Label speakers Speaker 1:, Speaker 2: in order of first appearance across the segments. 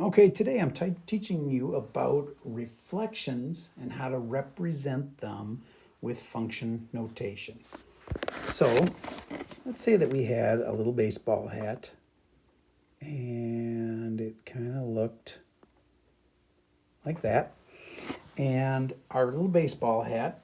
Speaker 1: Okay, today I'm teaching you about reflections and how to represent them with function notation. So, let's say that we had a little baseball hat and it kind of looked like that. And our little baseball hat,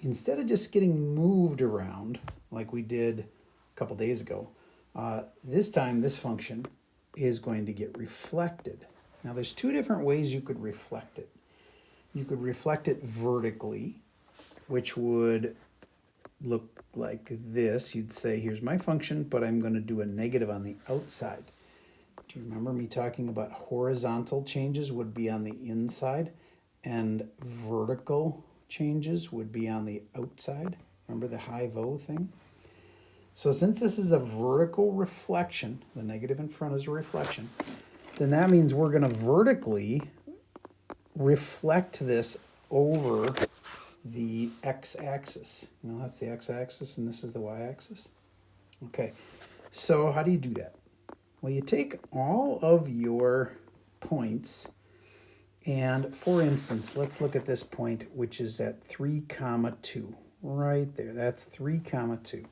Speaker 1: instead of just getting moved around like we did a couple days ago, this time this function is going to get reflected. Now there's two different ways you could reflect it. You could reflect it vertically, which would look like this. You'd say, here's my function, but I'm going to do a negative on the outside. Do you remember me talking about horizontal changes would be on the inside and vertical changes would be on the outside? Remember the high-vo thing? So since this is a vertical reflection, the negative in front is a reflection, then that means we're going to vertically reflect this over the x-axis. You know, that's the x-axis and this is the y-axis. Okay, so how do you do that? Well, you take all of your points and, for instance, let's look at this point, which is at 3, 2. Right there, that's 3, 2.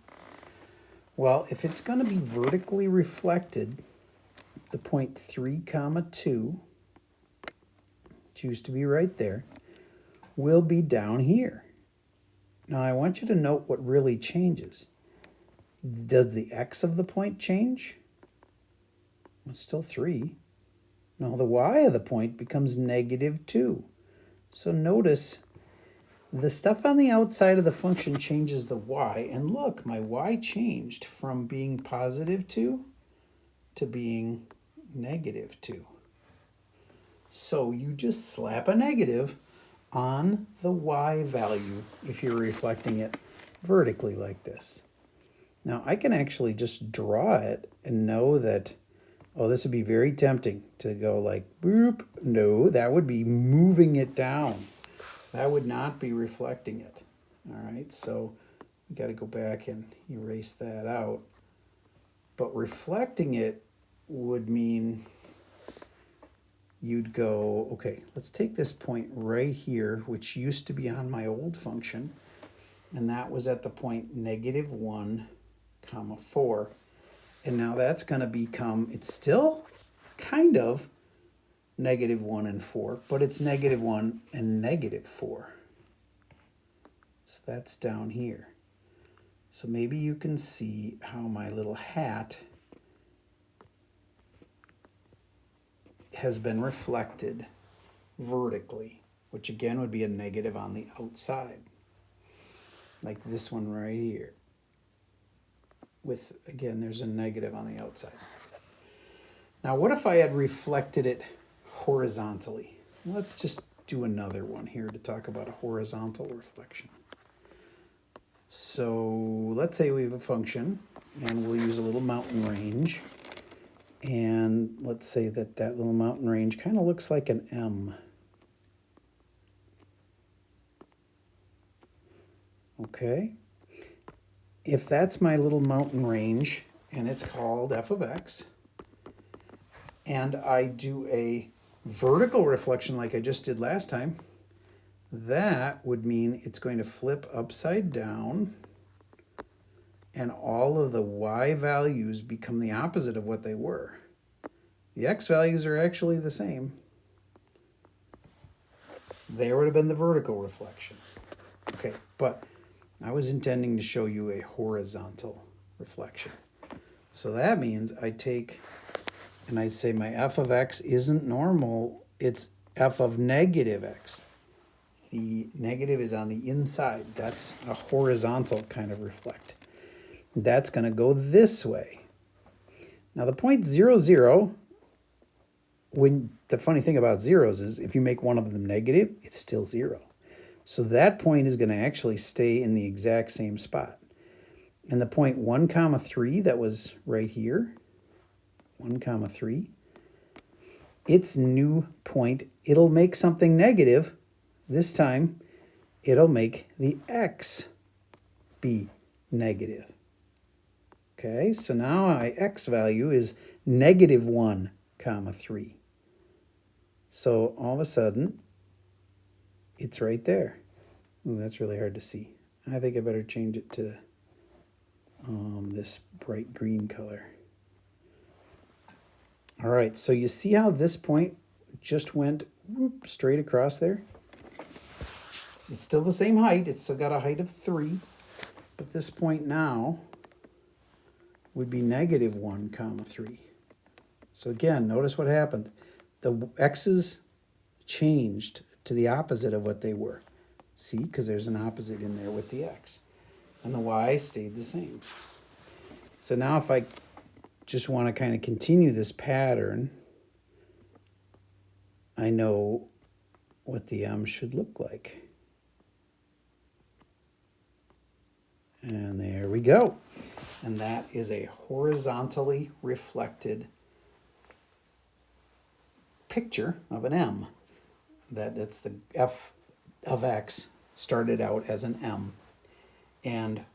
Speaker 1: Well, if it's going to be vertically reflected, the point 3, 2, which used to be right there, will be down here. Now, I want you to note what really changes. Does the x of the point change? Well, it's still 3. No, the y of the point becomes -2. So notice the stuff on the outside of the function changes the y, and look, my y changed from being +2 to being -2. So you just slap a negative on the y value if you're reflecting it vertically like this. Now I can actually just draw it and know that, oh, this would be very tempting to go like boop. No, that would be moving it down. That would not be reflecting it. All right, so you got to go back and erase that out. But reflecting it would mean you'd go, okay, let's take this point right here, which used to be on my old function, and that was at the point -1, 4. And now that's going to become, it's still kind of -1 and 4, but it's -1 and -4. So that's down here. So maybe you can see how my little hat has been reflected vertically, which again would be a negative on the outside. Like this one right here. With, again, there's a negative on the outside. Now what if I had reflected it horizontally? Let's just do another one here to talk about a horizontal reflection. So let's say we have a function and we'll use a little mountain range, and let's say that that little mountain range kind of looks like an M. Okay, if that's my little mountain range and it's called f of x, and I do a vertical reflection like I just did last time, that would mean it's going to flip upside down and all of the y values become the opposite of what they were. The x values are actually the same. There would have been the vertical reflection. Okay, but I was intending to show you a horizontal reflection. So that means I take and I'd say my f of x isn't normal, it's f of -x. The negative is on the inside. That's a horizontal kind of reflect. That's going to go this way. Now the point 0, 0, when the funny thing about zeros is if you make one of them negative, it's still 0. So that point is going to actually stay in the exact same spot. And the point 1, 3 that was right here, 1, 3, its new point, it'll make something negative. This time, it'll make the x be negative. Okay, so now my x value is -1, 3. So all of a sudden, it's right there. Ooh, that's really hard to see. I think I better change it to this bright green color. All right, so you see how this point just went whoop, straight across there? It's still the same height. It's still got a height of 3. But this point now would be negative 1 comma 3. So again, notice what happened. The x's changed to the opposite of what they were. See, because there's an opposite in there with the x. And the y stayed the same. So now if I just want to kind of continue this pattern, I know what the m should look like. And there we go. And that is a horizontally reflected picture of an M. That's the f of x started out as an M. And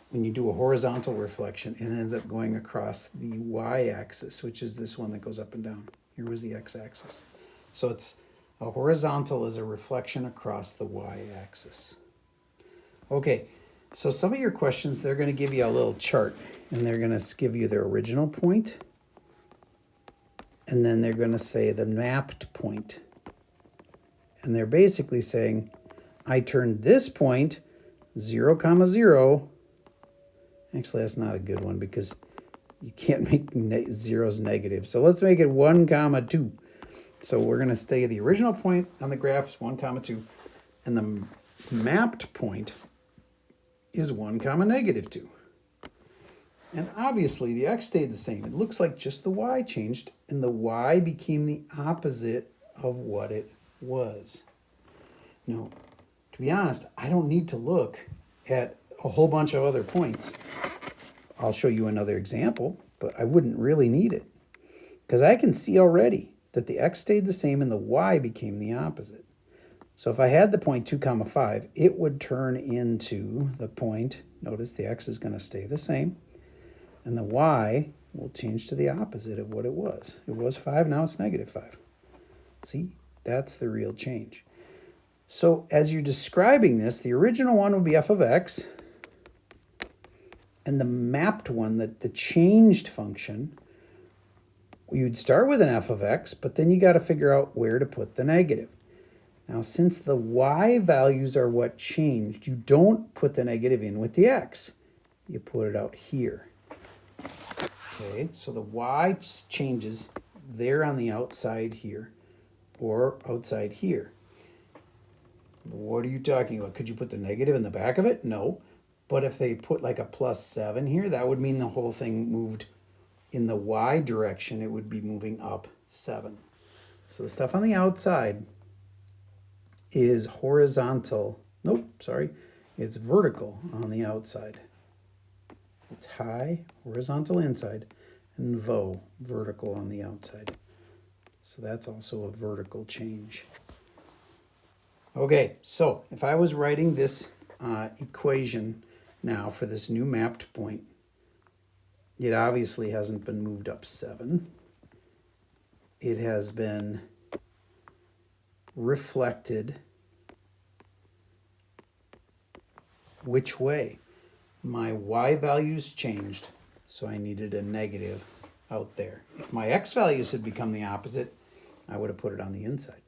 Speaker 1: when you do a horizontal reflection, it ends up going across the y-axis, which is this one that goes up and down. Here was the x-axis. So it's a horizontal is a reflection across the y-axis. Okay, so some of your questions, they're going to give you a little chart, and they're going to give you their original point, and then they're going to say the mapped point. And they're basically saying, I turned this point 0, 0. Actually, that's not a good one because you can't make zeros negative. So let's make it 1, 2. So we're going to stay the original point on the graph is 1, 2. And the mapped point is 1, negative 2. And obviously the x stayed the same. It looks like just the y changed, and the y became the opposite of what it was. Now, to be honest, I don't need to look at a whole bunch of other points. I'll show you another example, but I wouldn't really need it because I can see already that the x stayed the same and the y became the opposite. So if I had the point 2, 5, it would turn into the point, notice the x is going to stay the same, and the y will change to the opposite of what it was. It was 5, now it's negative 5. See, that's the real change. So as you're describing this, the original one would be f of x, and the mapped one, the changed function, you'd start with an f of x, but then you got to figure out where to put the negative. Now, since the y values are what changed, you don't put the negative in with the x. You put it out here. Okay, so the y changes there on the outside here or outside here. What are you talking about? Could you put the negative in the back of it? No. But if they put like a +7 here, that would mean the whole thing moved in the y direction. It would be moving up 7. So the stuff on the outside is horizontal. Nope, sorry. It's vertical on the outside. It's high, horizontal inside, and vertical on the outside. So that's also a vertical change. Okay, so if I was writing this equation now for this new mapped point, it obviously hasn't been moved up 7. It has been reflected which way? My y values changed, so I needed a negative out there. If my x values had become the opposite, I would have put it on the inside.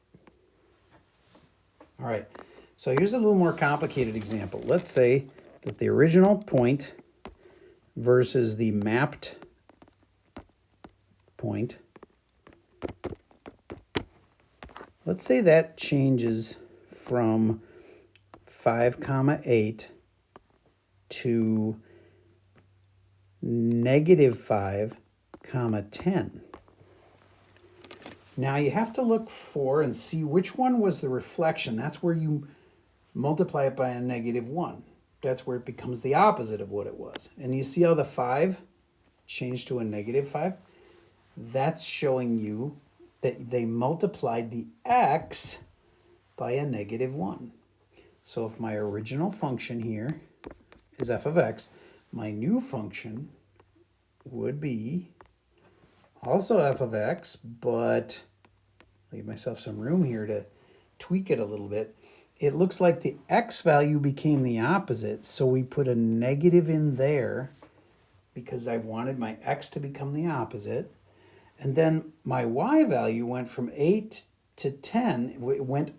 Speaker 1: All right, so here's a little more complicated example. Let's say that the original point versus the mapped point, let's say that changes from 5, 8 to -5, 10. Now you have to look for and see which one was the reflection. That's where you multiply it by a -1. That's where it becomes the opposite of what it was. And you see how the 5 changed to a -5? That's showing you that they multiplied the x by a -1. So if my original function here is f of x, my new function would be also f of x, but leave myself some room here to tweak it a little bit. It looks like the x value became the opposite, so we put a negative in there because I wanted my x to become the opposite. And then my y value went from 8 to 10. It went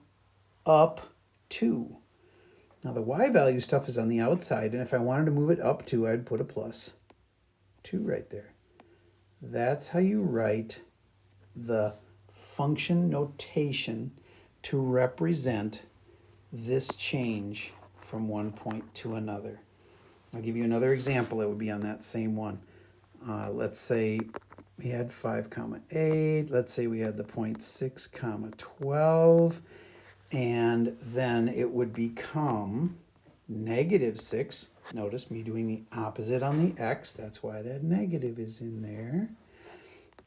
Speaker 1: up 2. Now the y value stuff is on the outside, and if I wanted to move it up 2, I'd put a plus 2 right there. That's how you write the function notation to represent this change from one point to another. I'll give you another example that would be on that same one. Let's say we had 5 comma 8. Let's say we had the point 6 comma 12. And then it would become negative 6. Notice me doing the opposite on the x. That's why that negative is in there.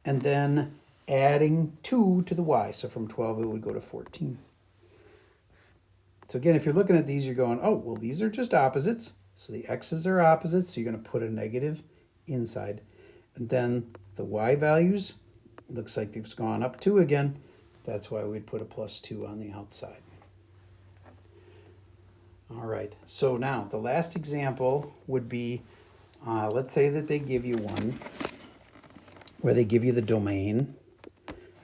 Speaker 1: And then adding 2 to the y. So from 12 it would go to 14. So again, if you're looking at these, you're going, oh, well, these are just opposites. So the x's are opposites, so you're going to put a negative inside. And then the y values, looks like they've gone up 2 again. That's why we'd put a plus 2 on the outside. All right, so now the last example would be, let's say that they give you one where they give you the domain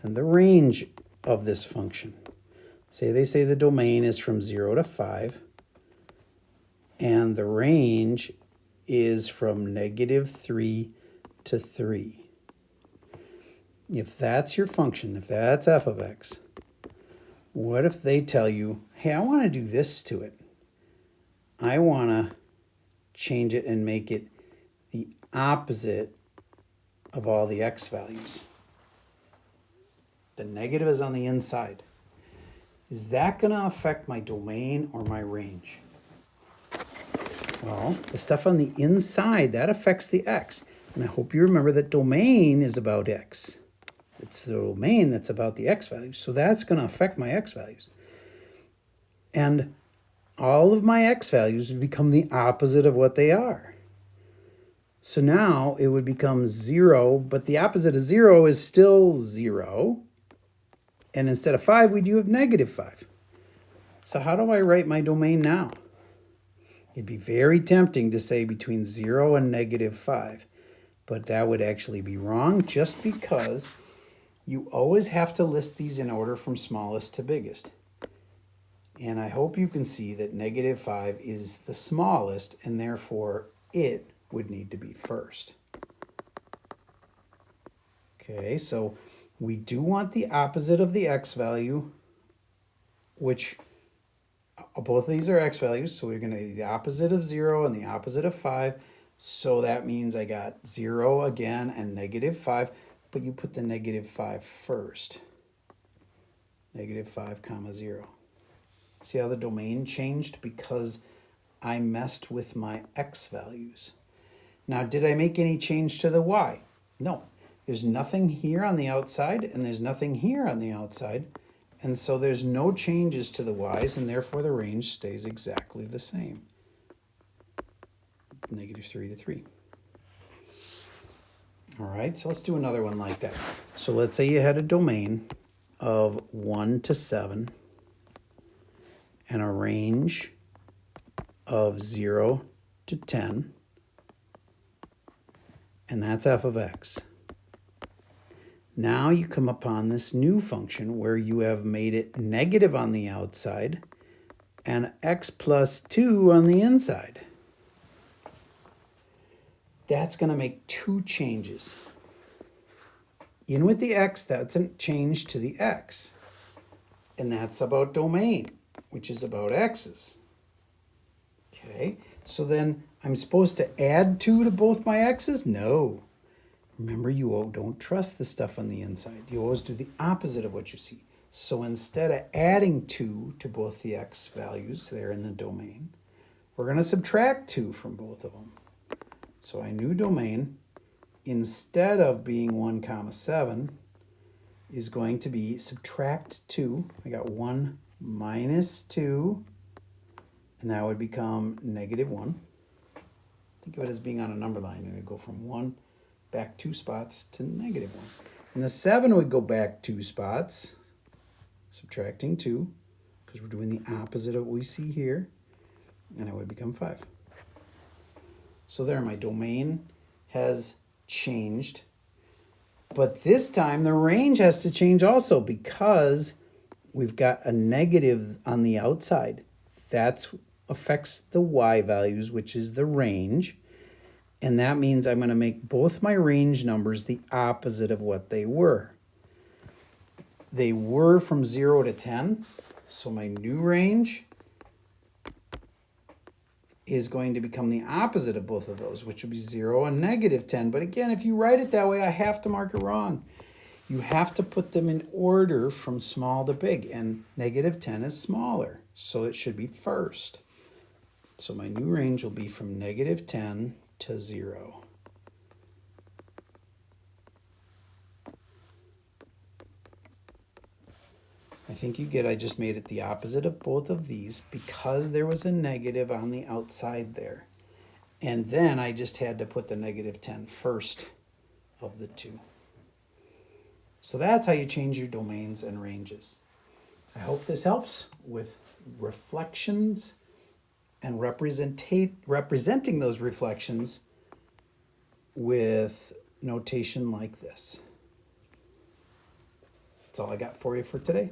Speaker 1: and the range of this function. They say the domain is from 0 to 5, and the range is from negative 3 to 3. If that's your function, if that's f of x, what if they tell you, hey, I want to do this to it. I want to change it and make it the opposite of all the x values. The negative is on the inside. Is that going to affect my domain or my range? Well, the stuff on the inside, that affects the x. And I hope you remember that domain is about x. It's the domain that's about the x values. So that's going to affect my x values. And all of my x values would become the opposite of what they are. So now it would become 0, but the opposite of 0 is still 0. And instead of 5, we do have negative 5. So how do I write my domain now? It'd be very tempting to say between 0 and negative 5. But that would actually be wrong just because you always have to list these in order from smallest to biggest. And I hope you can see that negative 5 is the smallest, and therefore it would need to be first. Okay, so we do want the opposite of the x value, which both of these are x values, so we're going to do the opposite of 0 and the opposite of 5. So that means I got 0 again and negative 5, but you put the negative 5 first. Negative 5 comma 0. See how the domain changed because I messed with my x values. Now, did I make any change to the y? No. There's nothing here on the outside, and there's nothing here on the outside. And so there's no changes to the y's, and therefore the range stays exactly the same. Negative 3 to 3. All right, so let's do another one like that. So let's say you had a domain of 1 to 7 and a range of 0 to 10, and that's f of x. Now you come upon this new function where you have made it negative on the outside and x plus 2 on the inside. That's going to make 2 changes. In with the x, that's a change to the x. And that's about domain, which is about x's. Okay, so then I'm supposed to add 2 to both my x's? No. Remember, you don't trust the stuff on the inside. You always do the opposite of what you see. So instead of adding 2 to both the x values there in the domain, we're going to subtract 2 from both of them. So our new domain, instead of being 1 comma 7, is going to be subtract 2. I got 1 minus 2, and that would become negative 1. Think of it as being on a number line, and it would go from 1 back 2 spots to negative 1. And the 7 would go back 2 spots subtracting 2, because we're doing the opposite of what we see here, and it would become 5. So there, my domain has changed. But this time the range has to change also, because we've got a negative on the outside. That affects the y values, which is the range. And that means I'm going to make both my range numbers the opposite of what they were. They were from 0 to 10. So my new range is going to become the opposite of both of those, which would be 0 and negative 10. But again, if you write it that way, I have to mark it wrong. You have to put them in order from small to big, and negative 10 is smaller, so it should be first. So my new range will be from negative 10 to 0. I think you get I just made it the opposite of both of these because there was a negative on the outside there. And then I just had to put the negative 10 first of the two. So that's how you change your domains and ranges. I hope this helps with reflections and representing those reflections with notation like this. That's all I got for you for today.